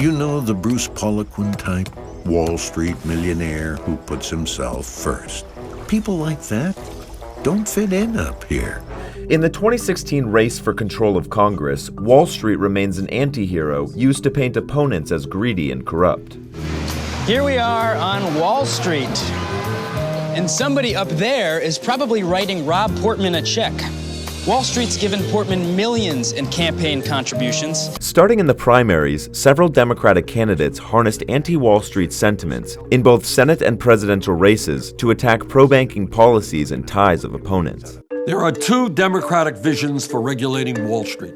You know the Bruce Poliquin type? Wall Street millionaire who puts himself first. People like that don't fit in up here. In the 2016 race for control of Congress, Wall Street remains an anti-hero used to paint opponents as greedy and corrupt. Here we are on Wall Street, and somebody up there is probably writing Rob Portman a check. Wall Street's given Portman millions in campaign contributions. Starting in the primaries, several Democratic candidates harnessed anti-Wall Street sentiments in both Senate and presidential races to attack pro-banking policies and ties of opponents. There are two Democratic visions for regulating Wall Street.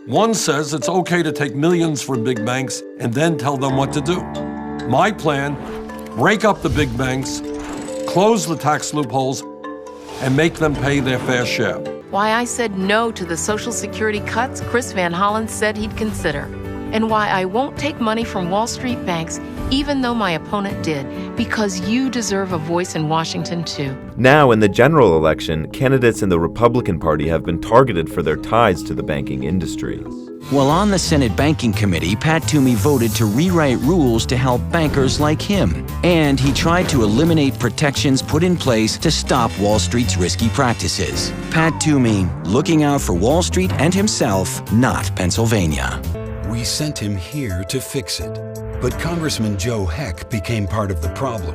One says it's okay to take millions from big banks and then tell them what to do. My plan: break up the big banks, close the tax loopholes, and make them pay their fair share. Why I said no to the Social Security cuts Chris Van Hollen said he'd consider. And why I won't take money from Wall Street banks, even though my opponent did, because you deserve a voice in Washington too. Now, in the general election, candidates in the Republican Party have been targeted for their ties to the banking industry. While on the Senate Banking Committee, Pat Toomey voted to rewrite rules to help bankers like him. And he tried to eliminate protections put in place to stop Wall Street's risky practices. Pat Toomey, looking out for Wall Street and himself, not Pennsylvania. We sent him here to fix it. But Congressman Joe Heck became part of the problem.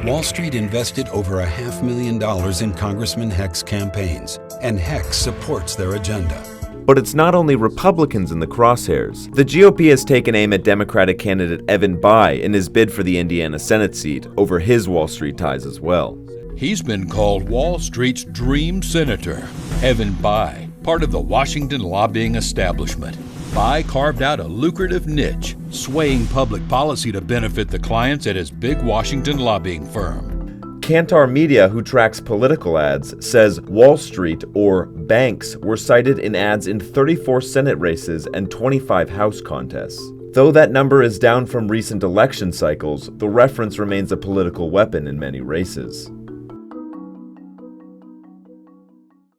Wall Street invested over $500,000 in Congressman Heck's campaigns, and Heck supports their agenda. But it's not only Republicans in the crosshairs. The GOP has taken aim at Democratic candidate Evan Bayh in his bid for the Indiana Senate seat over his Wall Street ties as well. He's been called Wall Street's dream senator. Evan Bayh, part of the Washington lobbying establishment. Bayh carved out a lucrative niche, swaying public policy to benefit the clients at his big Washington lobbying firm. Kantar Media, who tracks political ads, says Wall Street, or banks, were cited in ads in 34 Senate races and 25 House contests. Though that number is down from recent election cycles, the reference remains a political weapon in many races.